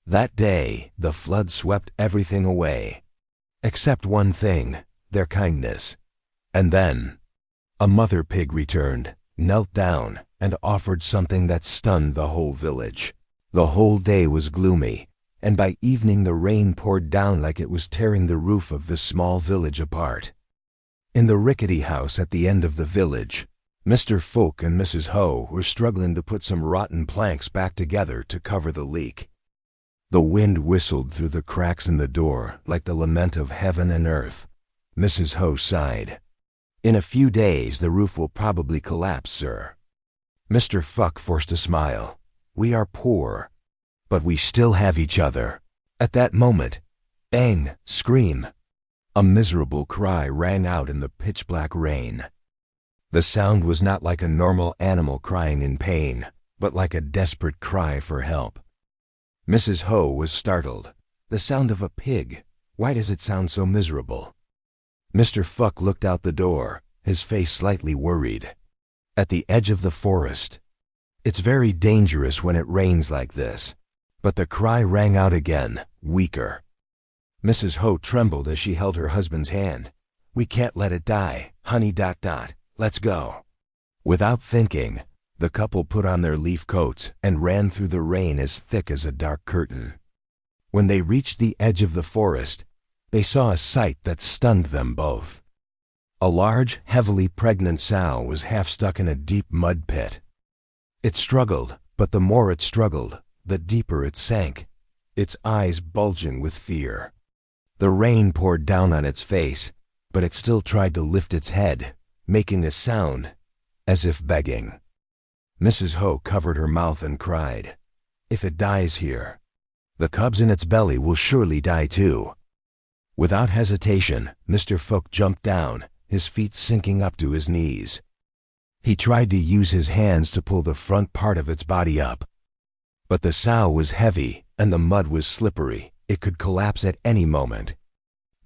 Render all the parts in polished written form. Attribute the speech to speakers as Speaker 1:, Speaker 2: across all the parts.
Speaker 1: That day, the flood swept everything away. Except one thing, their kindness. And then, a mother pig returned, knelt down, and offered something that stunned the whole village. The whole day was gloomy, and by evening the rain poured down like it was tearing the roof of the small village apart. In the rickety house at the end of the village, Mr. Folk and Mrs. Ho were struggling to put some rotten planks back together to cover the leak. The wind whistled through the cracks in the door like the lament of heaven and earth. Mrs. Ho sighed. "In a few days the roof will probably collapse, sir." Mr. Fuck forced a smile. "We are poor, but we still have each other." At that moment, bang, scream. A miserable cry rang out in the pitch-black rain. The sound was not like a normal animal crying in pain, but like a desperate cry for help. Mrs. Ho was startled. "The sound of a pig. Why does it sound so miserable?" Mr. Fuck looked out the door, his face slightly worried. "At the edge of the forest. It's very dangerous when it rains like this." But the cry rang out again, weaker. Mrs. Ho trembled as she held her husband's hand. "We can't let it die, honey ... Let's go." Without thinking, the couple put on their leaf coats and ran through the rain as thick as a dark curtain. When they reached the edge of the forest, they saw a sight that stunned them both. A large, heavily pregnant sow was half stuck in a deep mud pit. It struggled, but the more it struggled, the deeper it sank, its eyes bulging with fear. The rain poured down on its face, but it still tried to lift its head, making a sound, as if begging. Mrs. Ho covered her mouth and cried, "If it dies here, the cubs in its belly will surely die too." Without hesitation, Mr. Folk jumped down, his feet sinking up to his knees. He tried to use his hands to pull the front part of its body up. But the sow was heavy, and the mud was slippery. It could collapse at any moment.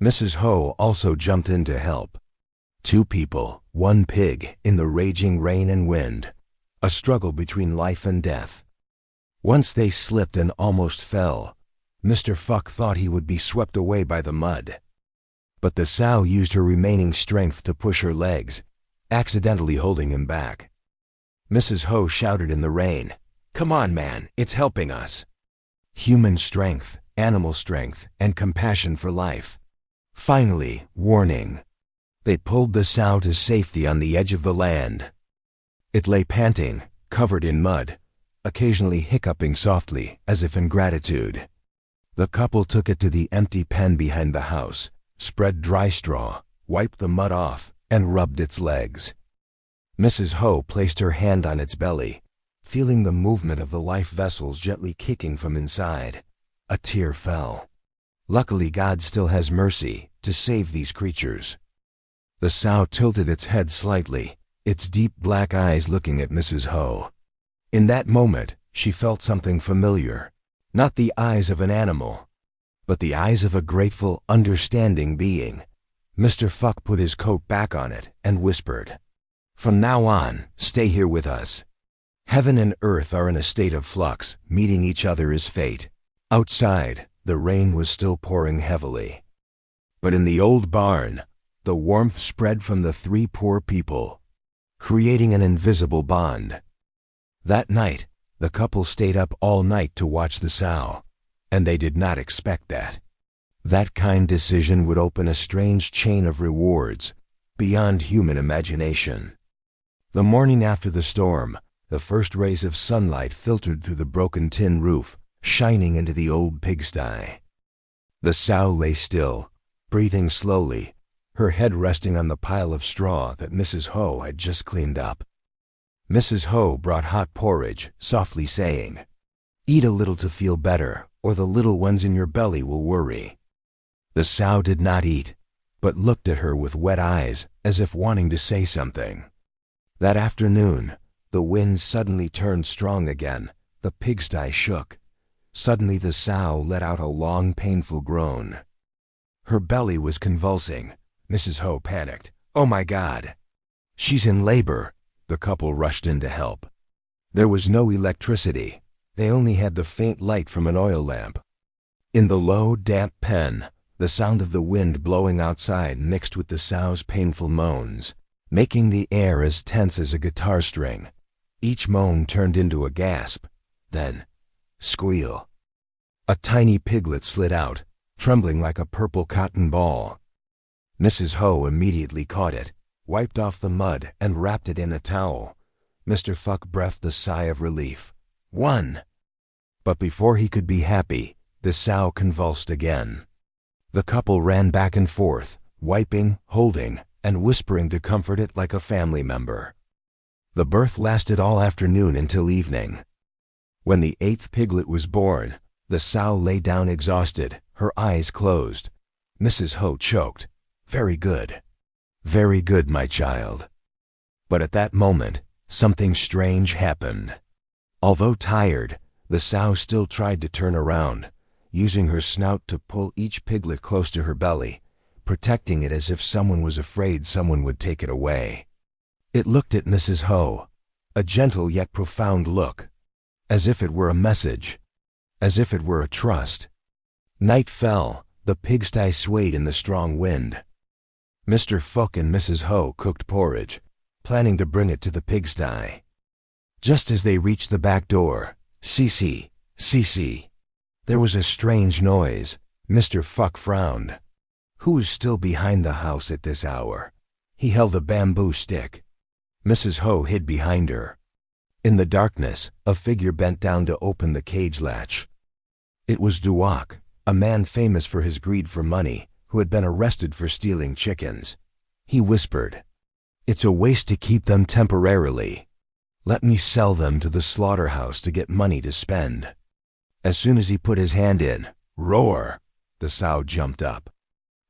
Speaker 1: Mrs. Ho also jumped in to help. Two people, one pig, in the raging rain and wind. A struggle between life and death. Once they slipped and almost fell. Mr. Fuck thought he would be swept away by the mud. But the sow used her remaining strength to push her legs, accidentally holding him back. Mrs. Ho shouted in the rain, "Come on, man, it's helping us." Human strength, animal strength, and compassion for life. Finally, warning. They pulled the sow to safety on the edge of the land. It lay panting, covered in mud, occasionally hiccuping softly, as if in gratitude. The couple took it to the empty pen behind the house, spread dry straw, wiped the mud off, and rubbed its legs. Mrs. Ho placed her hand on its belly, feeling the movement of the life vessels gently kicking from inside. A tear fell. Luckily, God still has mercy to save these creatures. The sow tilted its head slightly, its deep black eyes looking at Mrs. Ho. In that moment, she felt something familiar. Not the eyes of an animal, but the eyes of a grateful, understanding being. Mr. Fuck put his coat back on it and whispered, "From now on, stay here with us. Heaven and earth are in a state of flux, meeting each other is fate." Outside, the rain was still pouring heavily. But in the old barn, the warmth spread from the three poor people, creating an invisible bond. That night, the couple stayed up all night to watch the sow, and they did not expect that. That kind decision would open a strange chain of rewards, beyond human imagination. The morning after the storm, the first rays of sunlight filtered through the broken tin roof, shining into the old pigsty. The sow lay still, breathing slowly, her head resting on the pile of straw that Mrs. Ho had just cleaned up. Mrs. Ho brought hot porridge, softly saying, "Eat a little to feel better, or the little ones in your belly will worry." The sow did not eat, but looked at her with wet eyes, as if wanting to say something. That afternoon, the wind suddenly turned strong again. The pigsty shook. Suddenly the sow let out a long, painful groan. Her belly was convulsing. Mrs. Ho panicked. "Oh my God! She's in labor!" The couple rushed in to help. There was no electricity. They only had the faint light from an oil lamp, In the low, damp pen, the sound of the wind blowing outside mixed with the sow's painful moans, making the air as tense as a guitar string. Each moan turned into a gasp, then squeal. A tiny piglet slid out, trembling like a purple cotton ball. Mrs. Ho immediately caught it, wiped off the mud, and wrapped it in a towel. Mr. Fuck breathed a sigh of relief. One! But before he could be happy, the sow convulsed again. The couple ran back and forth, wiping, holding, and whispering to comfort it like a family member. The birth lasted all afternoon until evening. When the 8th piglet was born, the sow lay down exhausted, her eyes closed. Mrs. Ho choked. Very good. Very good, my child. But at that moment, something strange happened. Although tired, the sow still tried to turn around, using her snout to pull each piglet close to her belly, protecting it as if someone was afraid someone would take it away. It looked at Mrs. Ho, a gentle yet profound look, as if it were a message, as if it were a trust. Night fell, the pigsty swayed in the strong wind. Mr. Fuck and Mrs. Ho cooked porridge, planning to bring it to the pigsty. Just as they reached the back door, "See, there was a strange noise. Mr. Fuck frowned. Who was still behind the house at this hour? He held a bamboo stick. Mrs. Ho hid behind her. In the darkness, a figure bent down to open the cage latch. It was Duak, a man famous for his greed for money, who had been arrested for stealing chickens. He whispered, "It's a waste to keep them temporarily. Let me sell them to the slaughterhouse to get money to spend." As soon as he put his hand in, roar, the sow jumped up.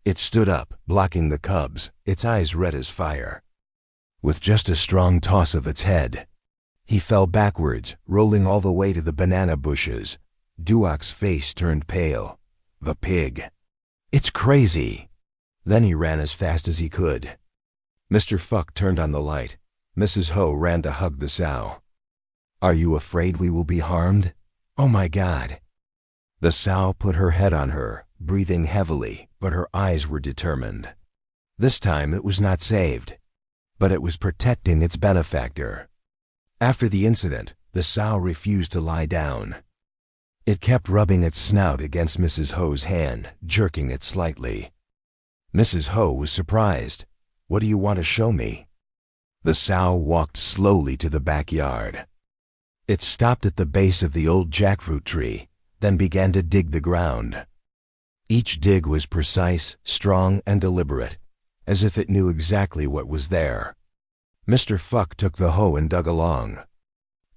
Speaker 1: It stood up, blocking the cubs, its eyes red as fire. With just a strong toss of its head, he fell backwards, rolling all the way to the banana bushes. Duak's face turned pale. The pig. "It's crazy." Then he ran as fast as he could. Mr. Fuck turned on the light. Mrs. Ho ran to hug the sow. "Are you afraid we will be harmed? Oh my God." The sow put her head on her, breathing heavily, but her eyes were determined. This time it was not saved, but it was protecting its benefactor. After the incident, the sow refused to lie down. It kept rubbing its snout against Mrs. Ho's hand, jerking it slightly. Mrs. Ho was surprised. "What do you want to show me?" The sow walked slowly to the backyard. It stopped at the base of the old jackfruit tree, then began to dig the ground. Each dig was precise, strong, and deliberate, as if it knew exactly what was there. Mr. Fuck took the hoe and dug along.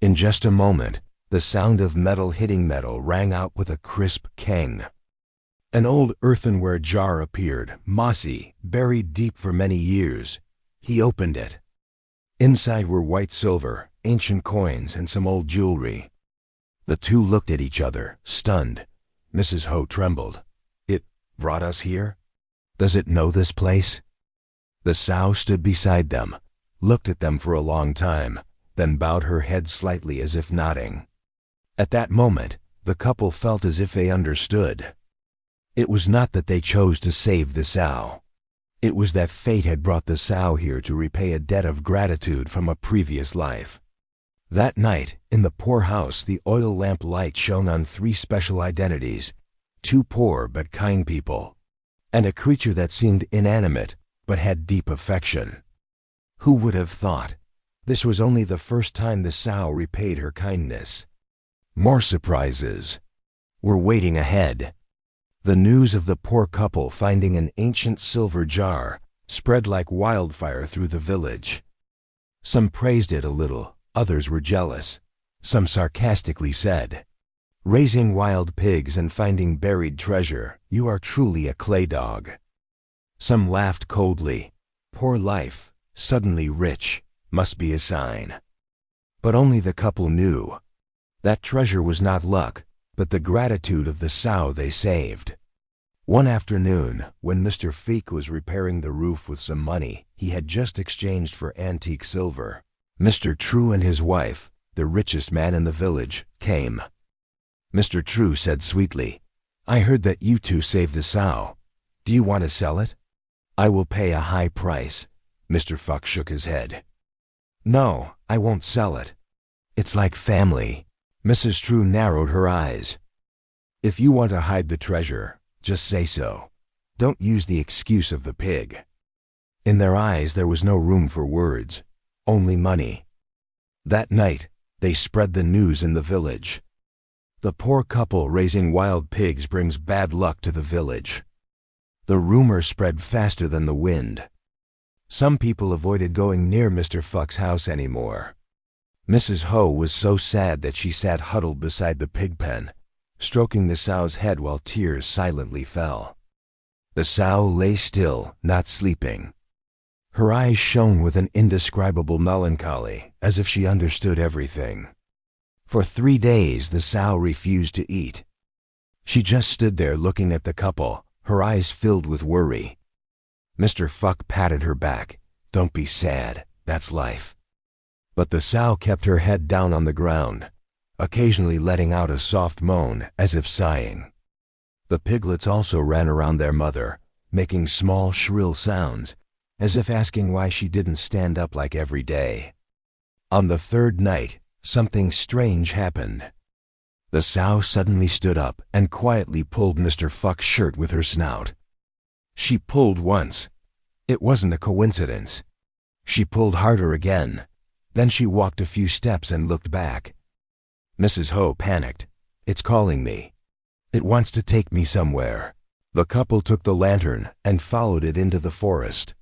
Speaker 1: In just a moment, the sound of metal hitting metal rang out with a crisp kang. An old earthenware jar appeared, mossy, buried deep for many years. He opened it. Inside were white silver, ancient coins, and some old jewelry. The two looked at each other, stunned. Mrs. Ho trembled. "It brought us here? Does it know this place?" The sow stood beside them, looked at them for a long time, then bowed her head slightly as if nodding. At that moment, the couple felt as if they understood. It was not that they chose to save the sow. It was that fate had brought the sow here to repay a debt of gratitude from a previous life. That night, in the poor house, the oil lamp light shone on three special identities, two poor but kind people, and a creature that seemed inanimate but had deep affection. Who would have thought? This was only the first time the sow repaid her kindness. More surprises were waiting ahead. The news of the poor couple finding an ancient silver jar spread like wildfire through the village. Some praised it a little, others were jealous. Some sarcastically said, "Raising wild pigs and finding buried treasure, you are truly a clay dog." Some laughed coldly. Poor life, suddenly rich, must be a sign. But only the couple knew. That treasure was not luck, but the gratitude of the sow they saved. One afternoon, when Mr. Feek was repairing the roof with some money he had just exchanged for antique silver, Mr. True and his wife, the richest man in the village, came. Mr. True said sweetly, I heard that you two saved the sow. Do you want to sell it? I will pay a high price. Mr. Fuck shook his head. No, I won't sell it. It's like family. Mrs. True narrowed her eyes. If you want to hide the treasure, just say so. Don't use the excuse of the pig. In their eyes there was no room for words, only money. That night, they spread the news in the village. The poor couple raising wild pigs brings bad luck to the village. The rumor spread faster than the wind. Some people avoided going near Mr. Fuck's house anymore. Mrs. Ho was so sad that she sat huddled beside the pig pen, stroking the sow's head while tears silently fell. The sow lay still, not sleeping. Her eyes shone with an indescribable melancholy, as if she understood everything. For 3 days the sow refused to eat. She just stood there looking at the couple, her eyes filled with worry. Mr. Fuck patted her back. Don't be sad, that's life. But the sow kept her head down on the ground, occasionally letting out a soft moan as if sighing. The piglets also ran around their mother, making small shrill sounds, as if asking why she didn't stand up like every day. On the 3rd night, something strange happened. The sow suddenly stood up and quietly pulled Mr. Fuck's shirt with her snout. She pulled once. It wasn't a coincidence. She pulled harder again. Then she walked a few steps and looked back. Mrs. Ho panicked. It's calling me. It wants to take me somewhere. The couple took the lantern and followed it into the forest.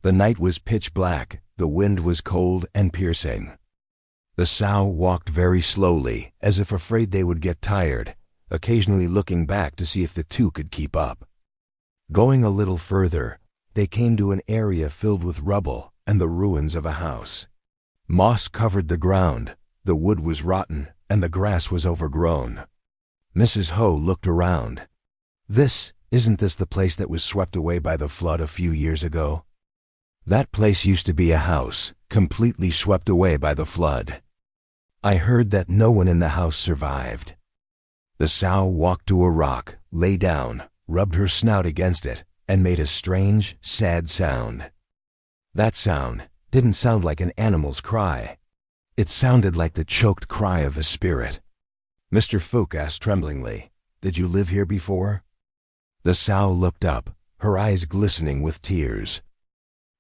Speaker 1: The night was pitch black, the wind was cold and piercing. The sow walked very slowly, as if afraid they would get tired, occasionally looking back to see if the two could keep up. Going a little further, they came to an area filled with rubble and the ruins of a house. Moss covered the ground, the wood was rotten, and the grass was overgrown. Mrs. Ho looked around. Isn't this the place that was swept away by the flood a few years ago? That place used to be a house, completely swept away by the flood. I heard that no one in the house survived. The sow walked to a rock, lay down, rubbed her snout against it, and made a strange, sad sound. That sound didn't sound like an animal's cry. It sounded like the choked cry of a spirit. Mr. Fuck asked tremblingly, "Did you live here before?" The sow looked up, her eyes glistening with tears.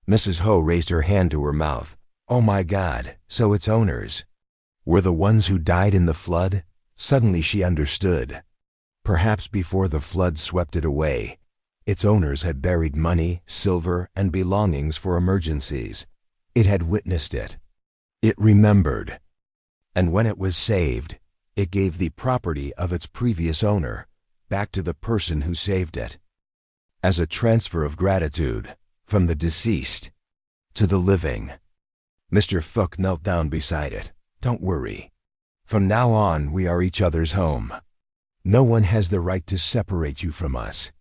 Speaker 1: Mrs. Ho raised her hand to her mouth. Oh my God, so its owners were the ones who died in the flood? Suddenly she understood. Perhaps before the flood swept it away, its owners had buried money, silver, and belongings for emergencies. It had witnessed it. It remembered. And when it was saved, it gave the property of its previous owner back to the person who saved it, as a transfer of gratitude from the deceased to the living. Mr. Fuck knelt down beside it. Don't worry. From now on, we are each other's home. No one has the right to separate you from us.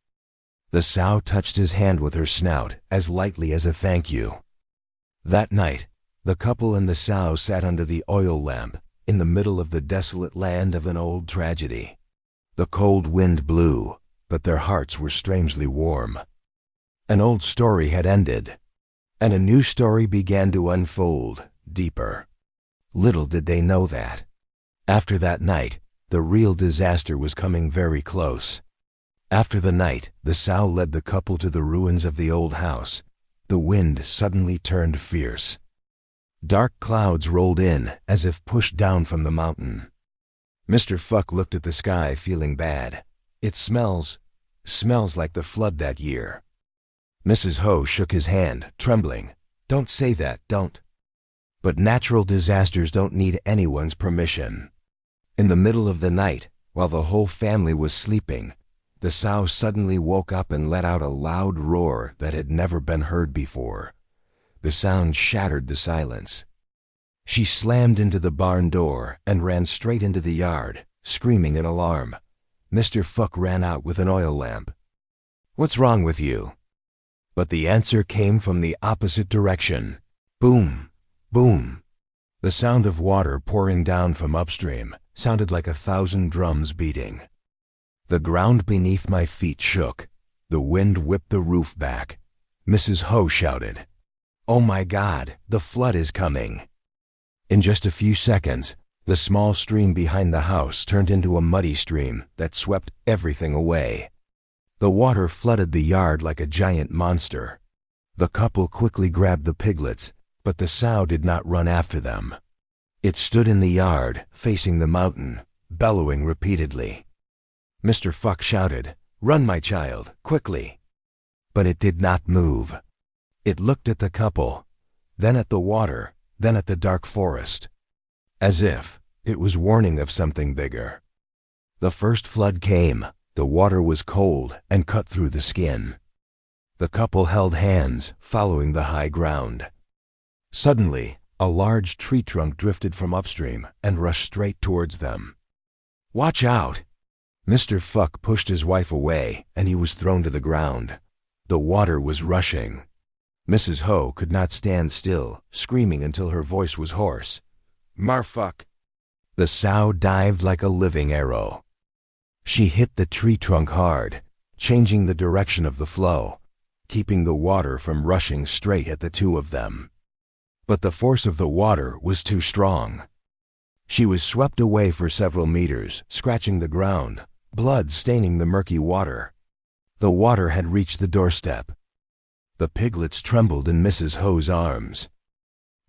Speaker 1: The sow touched his hand with her snout as lightly as a thank you. That night, the couple and the sow sat under the oil lamp in the middle of the desolate land of an old tragedy. The cold wind blew, but their hearts were strangely warm. An old story had ended, and a new story began to unfold, deeper. Little did they know that. After that night, the real disaster was coming very close. After the night, the sow led the couple to the ruins of the old house. The wind suddenly turned fierce. Dark clouds rolled in as if pushed down from the mountain. Mr. Fuck looked at the sky feeling bad. It smells like the flood that year. Mrs. Ho shook his hand, trembling. Don't say that, don't. But natural disasters don't need anyone's permission. In the middle of the night, while the whole family was sleeping, the sow suddenly woke up and let out a loud roar that had never been heard before. The sound shattered the silence. She slammed into the barn door and ran straight into the yard, screaming in alarm. Mr. Fuck ran out with an oil lamp. What's wrong with you? But the answer came from the opposite direction. Boom, boom. The sound of water pouring down from upstream sounded like 1,000 drums beating. The ground beneath my feet shook. The wind whipped the roof back. Mrs. Ho shouted, "Oh my God, the flood is coming!" In just a few seconds, the small stream behind the house turned into a muddy stream that swept everything away. The water flooded the yard like a giant monster. The couple quickly grabbed the piglets, but the sow did not run after them. It stood in the yard, facing the mountain, bellowing repeatedly. Mr. Fuck shouted, "Run, my child, quickly!" But it did not move. It looked at the couple, then at the water, then at the dark forest, as if it was warning of something bigger. The first flood came. The water was cold and cut through the skin. The couple held hands, following the high ground. Suddenly, a large tree trunk drifted from upstream and rushed straight towards them. "Watch out!" Mr. Fuck pushed his wife away, and he was thrown to the ground. The water was rushing. Mrs. Ho could not stand still, screaming until her voice was hoarse. "Marfuck!" The sow dived like a living arrow. She hit the tree trunk hard, changing the direction of the flow, keeping the water from rushing straight at the two of them. But the force of the water was too strong. She was swept away for several meters, scratching the ground, blood staining the murky water. The water had reached the doorstep. The piglets trembled in Mrs. Ho's arms.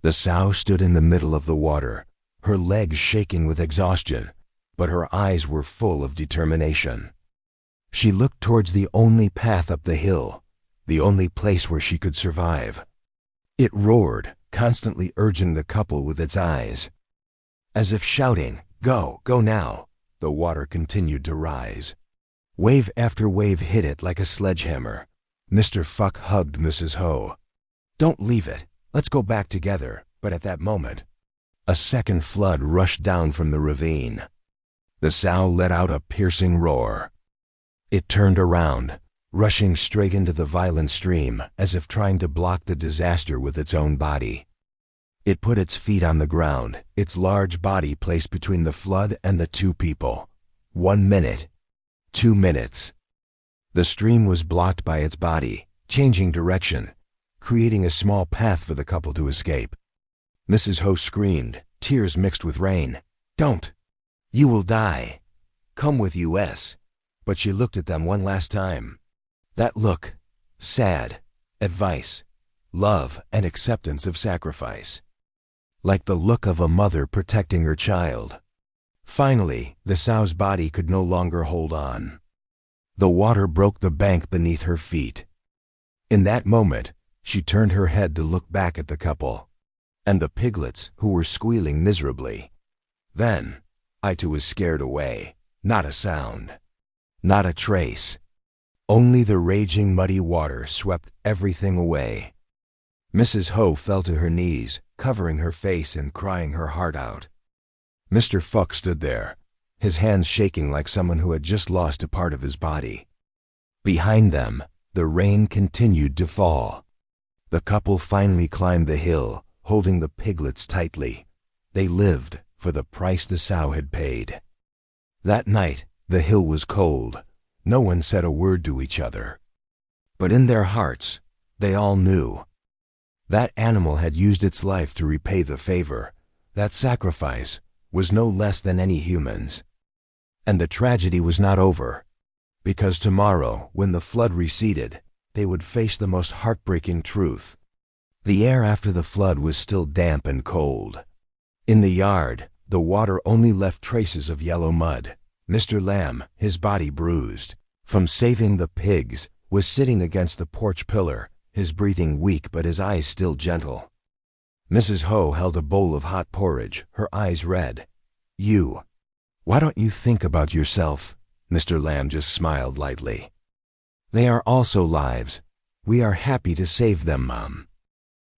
Speaker 1: The sow stood in the middle of the water, her legs shaking with exhaustion, but her eyes were full of determination. She looked towards the only path up the hill, the only place where she could survive. It roared, constantly urging the couple with its eyes. As if shouting, "Go, go now," the water continued to rise. Wave after wave hit it like a sledgehammer. Mr. Fuck hugged Mrs. Ho. "Don't leave it. Let's go back together." But at that moment, a second flood rushed down from the ravine. The sow let out a piercing roar. It turned around, rushing straight into the violent stream as if trying to block the disaster with its own body. It put its feet on the ground, its large body placed between the flood and the two people. 1 minute. 2 minutes. The stream was blocked by its body, changing direction, creating a small path for the couple to escape. Mrs. Ho screamed, tears mixed with rain. "Don't! You will die. Come with us." But she looked at them one last time. That look, sad, advice, love, and acceptance of sacrifice. Like the look of a mother protecting her child. Finally, the sow's body could no longer hold on. The water broke the bank beneath her feet. In that moment, she turned her head to look back at the couple and the piglets who were squealing miserably. Then, I too was scared away. Not a sound. Not a trace. Only the raging muddy water swept everything away. Mrs. Ho fell to her knees, covering her face and crying her heart out. Mr. Fuck stood there, his hands shaking like someone who had just lost a part of his body. Behind them, the rain continued to fall. The couple finally climbed the hill, holding the piglets tightly. They lived for the price the sow had paid. That night, the hill was cold. No one said a word to each other. But in their hearts, they all knew. That animal had used its life to repay the favor. That sacrifice was no less than any human's. And the tragedy was not over, because tomorrow, when the flood receded, they would face the most heartbreaking truth. The air after the flood was still damp and cold. In the yard, the water only left traces of yellow mud. Mr. Lamb, his body bruised from saving the pigs, was sitting against the porch pillar, his breathing weak but his eyes still gentle. Mrs. Ho held a bowl of hot porridge, her eyes red. Why don't you think about yourself?" Mr. Lamb just smiled lightly. "They are also lives. We are happy to save them, Mom."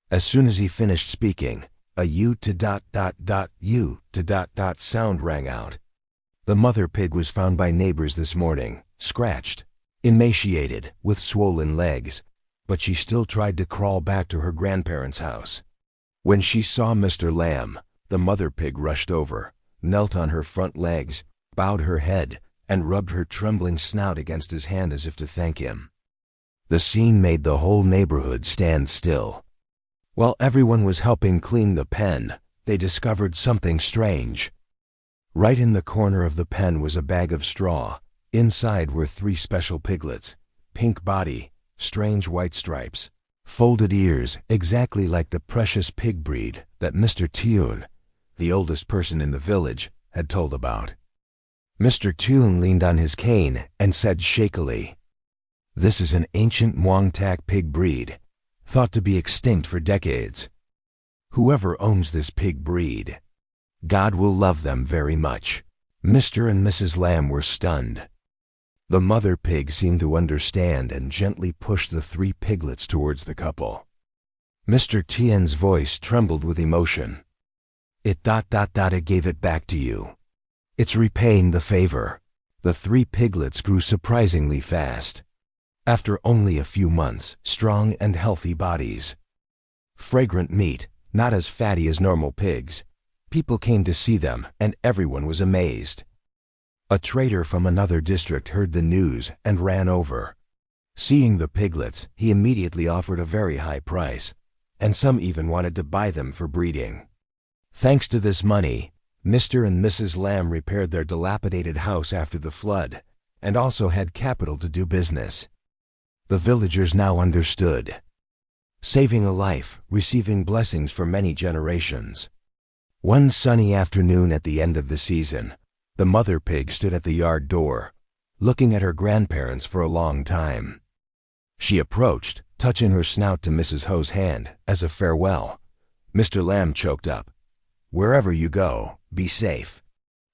Speaker 1: As soon as he finished speaking, a U to ... sound rang out. The mother pig was found by neighbors this morning, scratched, emaciated, with swollen legs, but she still tried to crawl back to her grandparents' house. When she saw Mr. Lamb, the mother pig rushed over, knelt on her front legs, bowed her head, and rubbed her trembling snout against his hand as if to thank him. The scene made the whole neighborhood stand still. While everyone was helping clean the pen, they discovered something strange. Right in the corner of the pen was a bag of straw. Inside were 3 special piglets, pink body, strange white stripes, folded ears, exactly like the precious pig breed that Mr. Tune, the oldest person in the village, had told about. Mr. Tune leaned on his cane and said shakily, "This is an ancient Muangtak pig breed, thought to be extinct for decades. Whoever owns this pig breed, God will love them very much." Mr. and Mrs. Lamb were stunned. The mother pig seemed to understand and gently pushed the 3 piglets towards the couple. Mr. Tien's voice trembled with emotion. It gave it back to you. It's repaying the favor." The 3 piglets grew surprisingly fast. After only a few months, strong and healthy bodies. Fragrant meat, not as fatty as normal pigs. People came to see them, and everyone was amazed. A trader from another district heard the news and ran over. Seeing the piglets, he immediately offered a very high price, and some even wanted to buy them for breeding. Thanks to this money, Mr. and Mrs. Lamb repaired their dilapidated house after the flood, and also had capital to do business. The villagers now understood. Saving a life, receiving blessings for many generations. One sunny afternoon at the end of the season, the mother pig stood at the yard door, looking at her grandparents for a long time. She approached, touching her snout to Mrs. Ho's hand as a farewell. Mr. Lamb choked up. "Wherever you go, be safe."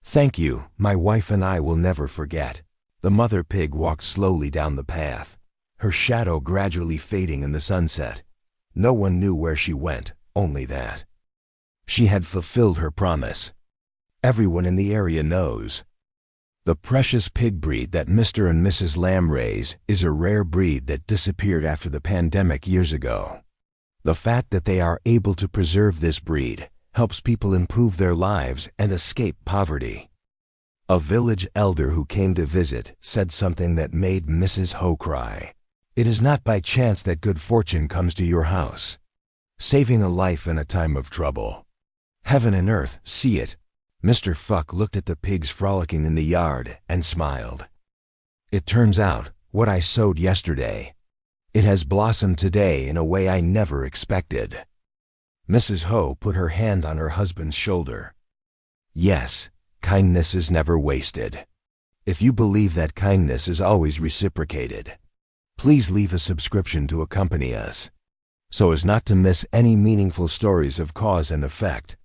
Speaker 1: "Thank you, my wife and I will never forget." The mother pig walked slowly down the path, her shadow gradually fading in the sunset. No one knew where she went, only that she had fulfilled her promise. Everyone in the area knows. The precious pig breed that Mr. and Mrs. Lamb raise is a rare breed that disappeared after the pandemic years ago. The fact that they are able to preserve this breed helps people improve their lives and escape poverty. A village elder who came to visit said something that made Mrs. Ho cry. "It is not by chance that good fortune comes to your house. Saving a life in a time of trouble. Heaven and earth see it." Mr. Fuck looked at the pigs frolicking in the yard and smiled. "It turns out, what I sowed yesterday, it has blossomed today in a way I never expected." Mrs. Ho put her hand on her husband's shoulder. "Yes, kindness is never wasted. If you believe that kindness is always reciprocated, please leave a subscription to accompany us, so as not to miss any meaningful stories of cause and effect.